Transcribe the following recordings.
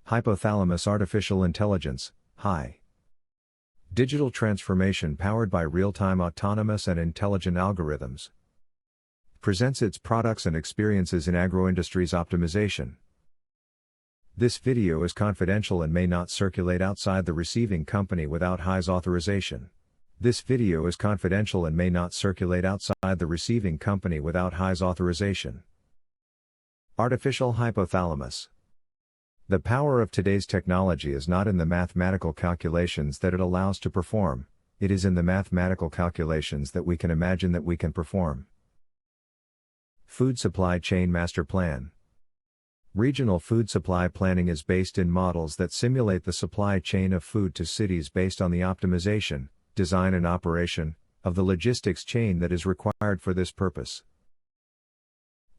Hypothalamus artificial intelligence, HI. Digital transformation powered by real-time autonomous and intelligent algorithms. Presents its products and experiences in agro-industries optimization. This video is confidential and may not circulate outside the receiving company without HI's authorization. This video is confidential and may not circulate outside the receiving company without HI's authorization. Artificial hypothalamus. The power of today's technology is not in the mathematical calculations that it allows to perform, it is in the mathematical calculations that we can imagine that we can perform. Food Supply Chain Master Plan. Regional food supply planning is based in models that simulate the supply chain of food to cities based on the optimization, design and operation, of the logistics chain that is required for this purpose.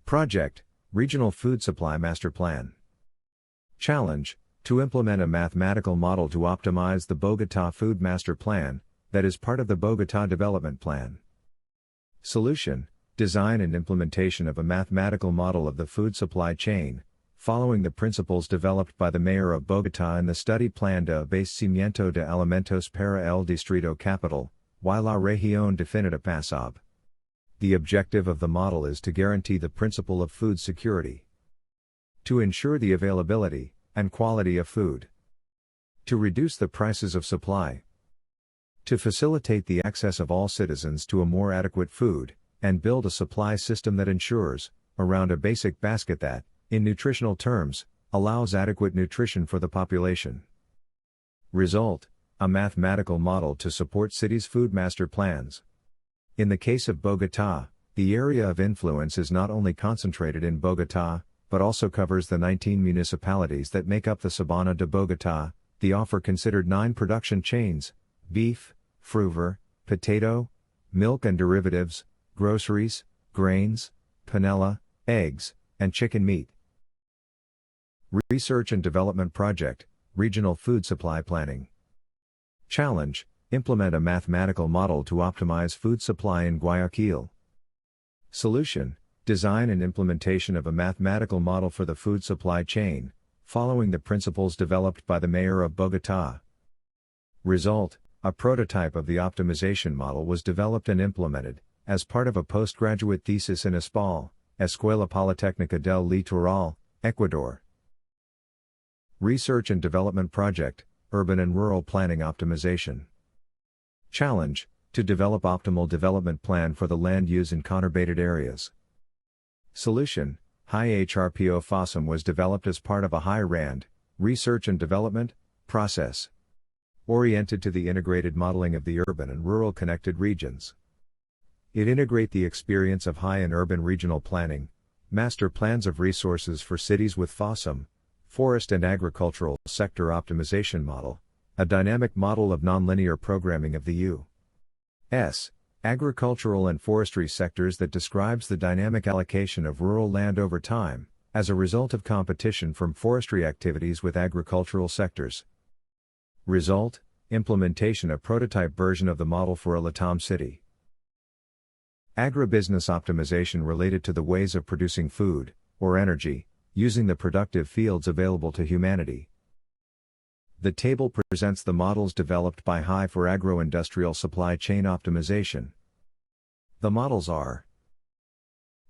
Project, Regional Food Supply Master Plan. Challenge, to implement a mathematical model to optimize the Bogotá Food Master Plan, that is part of the Bogotá Development Plan. Solution, design and implementation of a mathematical model of the food supply chain, following the principles developed by the Mayor of Bogotá in the study Plan de Abastecimiento de Alimentos para el Distrito Capital, y la Región Definida PASAB. The objective of the model is to guarantee the principle of food security, to ensure the availability and quality of food, to reduce the prices of supply, to facilitate the access of all citizens to a more adequate food, and build a supply system that ensures, around a basic basket that, in nutritional terms, allows adequate nutrition for the population. Result, a mathematical model to support cities' food master plans. In the case of Bogotá, the area of influence is not only concentrated in Bogotá, but also covers the 19 municipalities that make up the Sabana de Bogotá. The offer considered 9 production chains: beef, fruver, potato, milk and derivatives, groceries, grains, panela, eggs, and chicken meat. Research and Development Project, Regional Food Supply Planning. Challenge, implement a mathematical model to optimize food supply in Guayaquil. Solution, design and implementation of a mathematical model for the food supply chain, following the principles developed by the Mayor of Bogotá. Result, a prototype of the optimization model was developed and implemented, as part of a postgraduate thesis in ESPAL, Escuela Politécnica del Litoral, Ecuador. Research and Development Project, Urban and Rural Planning Optimization. Challenge, to develop optimal development plan for the land use in conurbated areas. Solution, HI-HRPO FOSSUM was developed as part of a HI-RAND, research and development, process, oriented to the integrated modeling of the urban and rural connected regions. It integrate the experience of HI and urban regional planning, master plans of resources for cities with FOSSUM, forest and agricultural sector optimization model, a dynamic model of nonlinear programming of the U.S. agricultural and forestry sectors that describes the dynamic allocation of rural land over time, as a result of competition from forestry activities with agricultural sectors. Result, implementation of prototype version of the model for a Latam city. Agribusiness optimization related to the ways of producing food, or energy, using the productive fields available to humanity. The table presents the models developed by HI for agro-industrial supply chain optimization. The models are: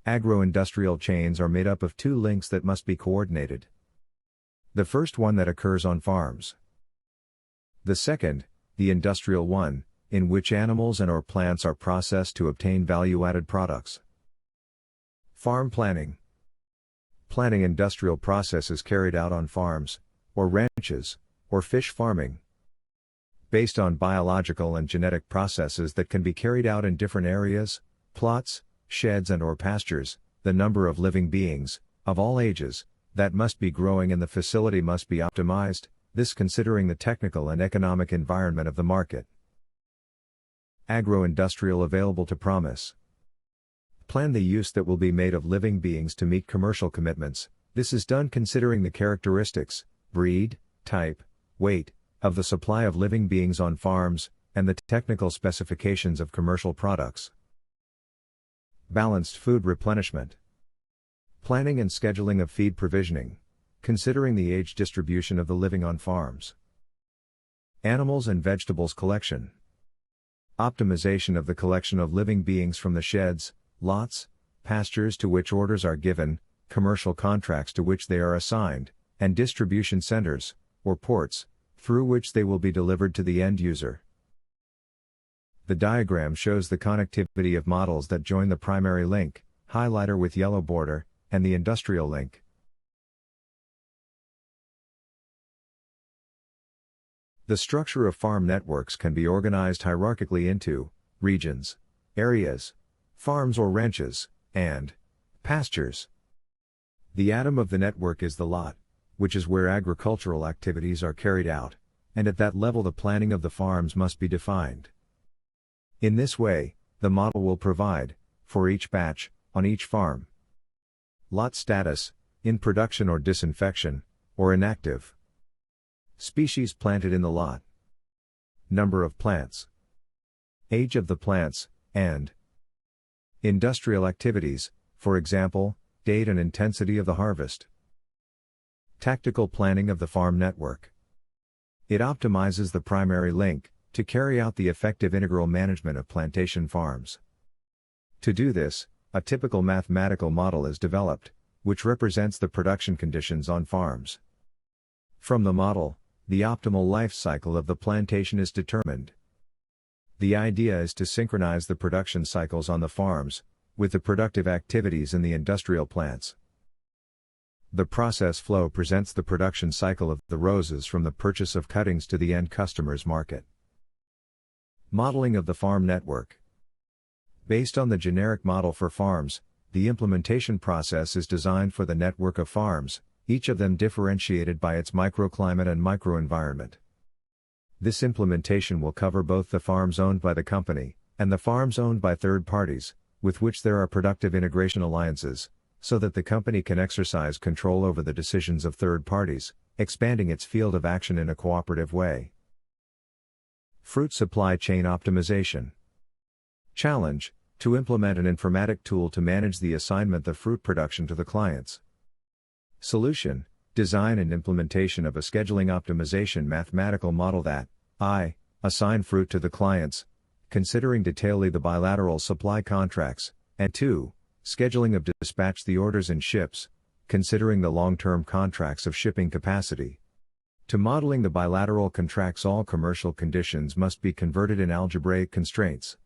agro-industrial chains are made up of 2 links that must be coordinated. The first one that occurs on farms. The second, the industrial one, in which animals and/or plants are processed to obtain value-added products. Farm planning. Planning industrial processes carried out on farms, or ranches, or fish farming, based on biological and genetic processes that can be carried out in different areas, plots, sheds and/or pastures. The number of living beings, of all ages, that must be growing in the facility must be optimized, this considering the technical and economic environment of the market. Agro-industrial available to promise. Plan the use that will be made of living beings to meet commercial commitments. This is done considering the characteristics, breed, type, weight, of the supply of living beings on farms, and the technical specifications of commercial products. Balanced food replenishment. Planning and scheduling of feed provisioning. considering the age distribution of the living on farms. Animals and vegetables collection. Optimization of the collection of living beings from the sheds, lots, pastures to which orders are given, commercial contracts to which they are assigned, and distribution centers, or ports, through which they will be delivered to the end user. The diagram shows the connectivity of models that join the primary link, highlighter with yellow border, and the industrial link. The structure of farm networks can be organized hierarchically into regions, areas, farms or ranches, and pastures. The atom of the network is the lot, which is where agricultural activities are carried out, and at that level the planning of the farms must be defined. In this way, the model will provide, for each batch, on each farm, lot status, in production or disinfection, or inactive. Species planted in the lot. Number of plants. Age of the plants, and industrial activities, for example, date and intensity of the harvest. Tactical planning of the farm network. It optimizes the primary link, to carry out the effective integral management of plantation farms. To do this, a typical mathematical model is developed, which represents the production conditions on farms. From the model, the optimal life cycle of the plantation is determined. The idea is to synchronize the production cycles on the farms, with the productive activities in the industrial plants. The process flow presents the production cycle of the roses from the purchase of cuttings to the end customer's market. Modeling of the farm network. Based on the generic model for farms, the implementation process is designed for the network of farms, each of them differentiated by its microclimate and microenvironment. This implementation will cover both the farms owned by the company, and the farms owned by third parties, with which there are productive integration alliances, so that the company can exercise control over the decisions of third parties, expanding its field of action in a cooperative way. Fruit supply chain optimization. Challenge: to implement an informatic tool to manage the assignment of fruit production to the clients. Solution: design and implementation of a scheduling optimization mathematical model that I. assign fruit to the clients, considering detailly the bilateral supply contracts, and 2. scheduling of dispatch the orders in ships, considering the long-term contracts of shipping capacity. To modeling the bilateral contracts, all commercial conditions must be converted in algebraic constraints.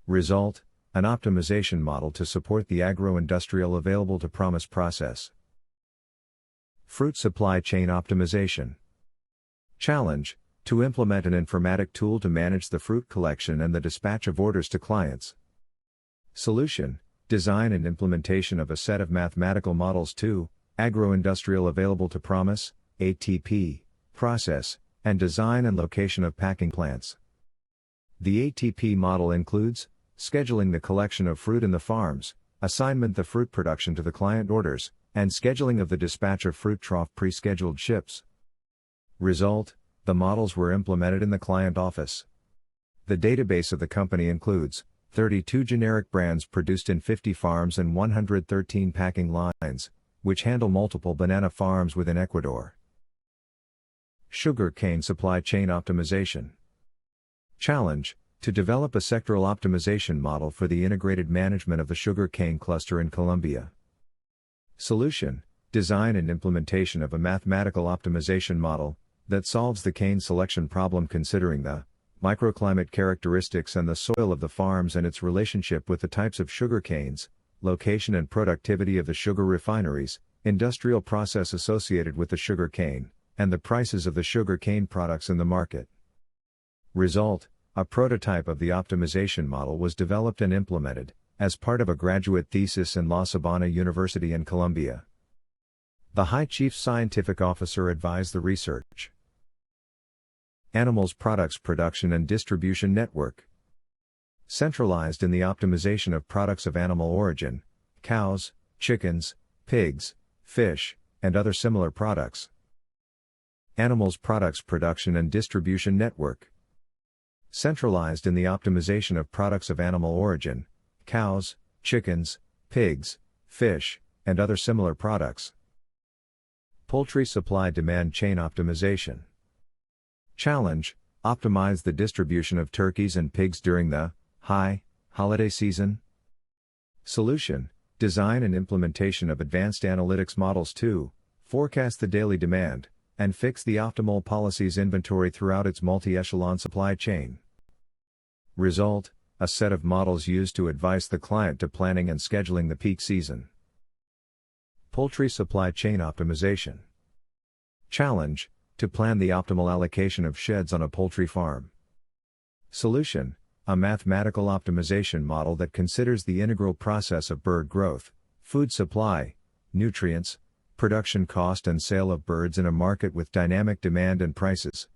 Result: an optimization model to support the agro-industrial available to promise process. Fruit supply chain optimization. Challenge: to implement an informatic tool to manage the fruit collection and the dispatch of orders to clients. Solution: design and implementation of a set of mathematical models to agro-industrial available to promise (ATP) process, and design and location of packing plants. The ATP model includes scheduling the collection of fruit in the farms, assignment the fruit production to the client orders, and scheduling of the dispatch of fruit trough pre-scheduled ships. Result: the models were implemented in the client office. The database of the company includes 32 generic brands produced in 50 farms and 113 packing lines, which handle multiple banana farms within Ecuador. Sugar cane supply chain optimization. Challenge: to develop a sectoral optimization model for the integrated management of the sugar cane cluster in Colombia. Solution: design and implementation of a mathematical optimization model that solves the cane selection problem considering the microclimate characteristics and the soil of the farms and its relationship with the types of sugar canes, location and productivity of the sugar refineries, industrial process associated with the sugar cane, and the prices of the sugar cane products in the market. Result: a prototype of the optimization model was developed and implemented, as part of a graduate thesis in La Sabana University in Colombia. The High Chief Scientific Officer advised the research. Animals Products Production and Distribution Network. Centralized in the optimization of products of animal origin, cows, chickens, pigs, fish, and other similar products. Animals Products Production and Distribution Network. Centralized in the optimization of products of animal origin, cows, chickens, pigs, fish, and other similar products. Poultry supply-demand chain optimization. Challenge: optimize the distribution of turkeys and pigs during the high holiday season. Solution: design and implementation of advanced analytics models to forecast the daily demand and fix the optimal policies inventory throughout its multi-echelon supply chain. Result: a set of models used to advise the client to planning and scheduling the peak season. Poultry supply chain optimization. Challenge: to plan the optimal allocation of sheds on a poultry farm. Solution: a mathematical optimization model that considers the integral process of bird growth, food supply, nutrients, production cost and sale of birds in a market with dynamic demand and prices.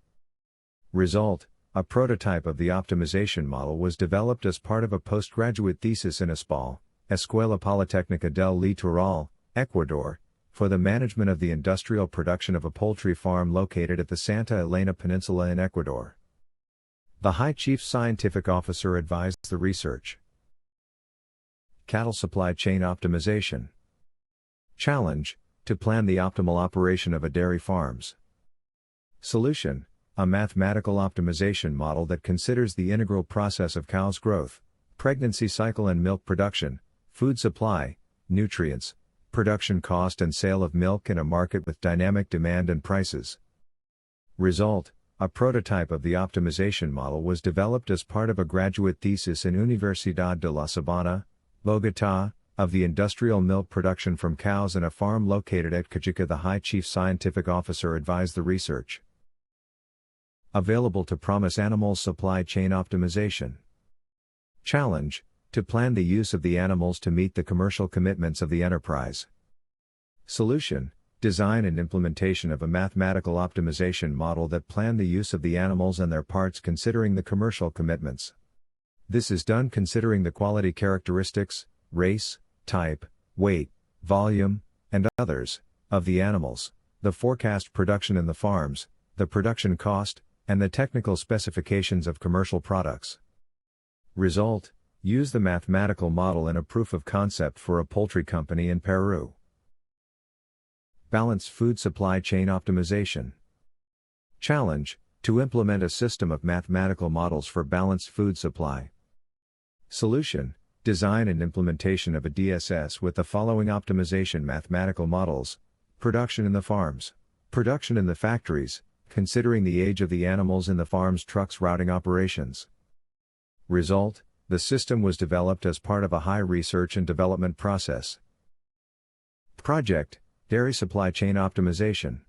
Result: a prototype of the optimization model was developed as part of a postgraduate thesis in ESPAL, Escuela Politécnica del Litoral, Ecuador, for the management of the industrial production of a poultry farm located at the Santa Elena Peninsula in Ecuador. The High Chief Scientific Officer advised the research. Cattle supply chain optimization. Challenge: to plan the optimal operation of a dairy farms. Solution: a mathematical optimization model that considers the integral process of cows' growth, pregnancy cycle and milk production, food supply, nutrients, production cost and sale of milk in a market with dynamic demand and prices. Result: a prototype of the optimization model was developed as part of a graduate thesis in Universidad de La Sabana, Bogotá, of the industrial milk production from cows in a farm located at Cajica. The High Chief Scientific Officer advised the research. Available to promise animals supply chain optimization. Challenge: to plan the use of the animals to meet the commercial commitments of the enterprise. Solution: design and implementation of a mathematical optimization model that plan the use of the animals and their parts considering the commercial commitments. This is done considering the quality characteristics, race, type, weight, volume, and others, of the animals, the forecast production in the farms, the production cost, and the technical specifications of commercial products. Result: use the mathematical model in a proof of concept for a poultry company in Peru. Balanced food supply chain optimization. Challenge: to implement a system of mathematical models for balanced food supply. Solution: design and implementation of a DSS with the following optimization mathematical models: production in the farms, production in the factories, considering the age of the animals in the farm's trucks routing operations. Result: the system was developed as part of a high research and development process. Project: dairy supply chain optimization.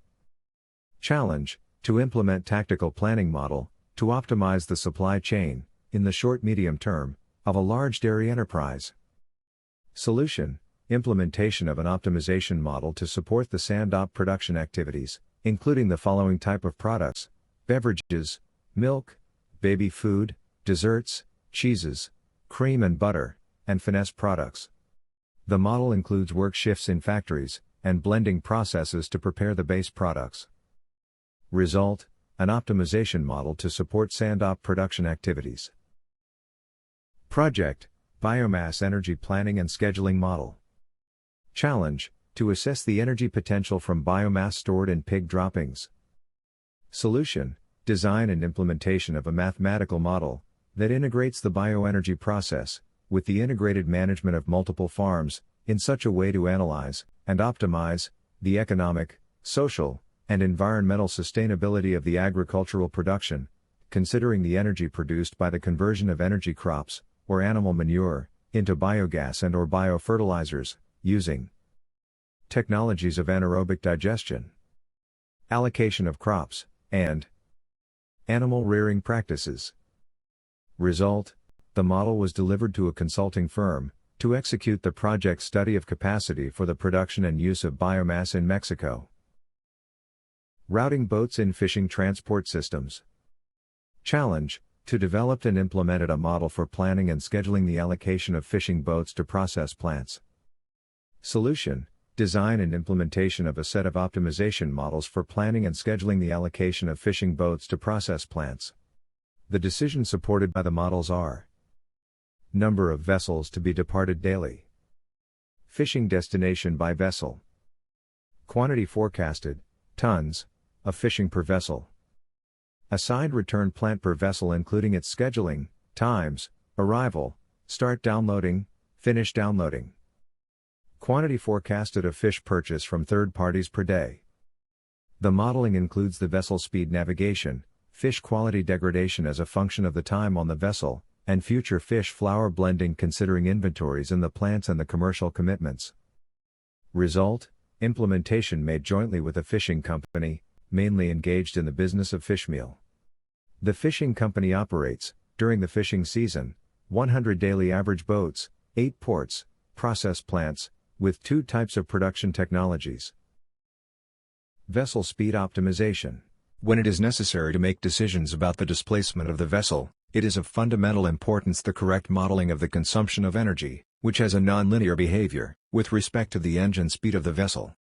Challenge: to implement tactical planning model, to optimize the supply chain, in the short-medium term, of a large dairy enterprise. Solution: implementation of an optimization model to support the SANDOP production activities, including the following type of products: beverages, milk, baby food, desserts, cheeses, cream and butter, and finesse products. The model includes work shifts in factories, and blending processes to prepare the base products. Result: an optimization model to support SANDOP production activities. Project: biomass energy planning and scheduling model. Challenge: to assess the energy potential from biomass stored in pig droppings. Solution: design and implementation of a mathematical model that integrates the bioenergy process with the integrated management of multiple farms in such a way to analyze and optimize the economic, social, and environmental sustainability of the agricultural production, considering the energy produced by the conversion of energy crops or animal manure into biogas and/or biofertilizers, using technologies of anaerobic digestion, allocation of crops, and animal rearing practices. Result: the model was delivered to a consulting firm to execute the project study of capacity for the production and use of biomass in Mexico. Routing boats in fishing transport systems. Challenge: to develop and implemented a model for planning and scheduling the allocation of fishing boats to process plants. Solution: design and implementation of a set of optimization models for planning and scheduling the allocation of fishing boats to process plants. The decisions supported by the models are: number of vessels to be departed daily, fishing destination by vessel, Quantity forecasted, tons, of fishing per vessel. Assigned return plant per vessel including its scheduling, times, arrival, start downloading, finish downloading. Quantity forecasted of fish purchase from third parties per day. The modeling includes the vessel speed navigation, fish quality degradation as a function of the time on the vessel, and future fish flour blending considering inventories in the plants and the commercial commitments. Result: implementation made jointly with a fishing company, mainly engaged in the business of fishmeal. The fishing company operates, during the fishing season, 100 daily average boats, 8 ports, process plants, with 2 types of production technologies. Vessel speed optimization. When it is necessary to make decisions about the displacement of the vessel, it is of fundamental importance the correct modeling of the consumption of energy, which has a nonlinear behavior, with respect to the engine speed of the vessel.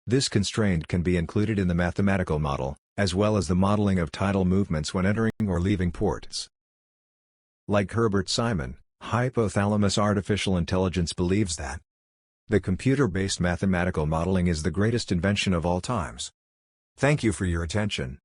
This constraint can be included in the mathematical model, as well as the modeling of tidal movements when entering or leaving ports. Like Herbert Simon, hypothalamus artificial intelligence believes that the computer-based mathematical modeling is the greatest invention of all times. Thank you for your attention.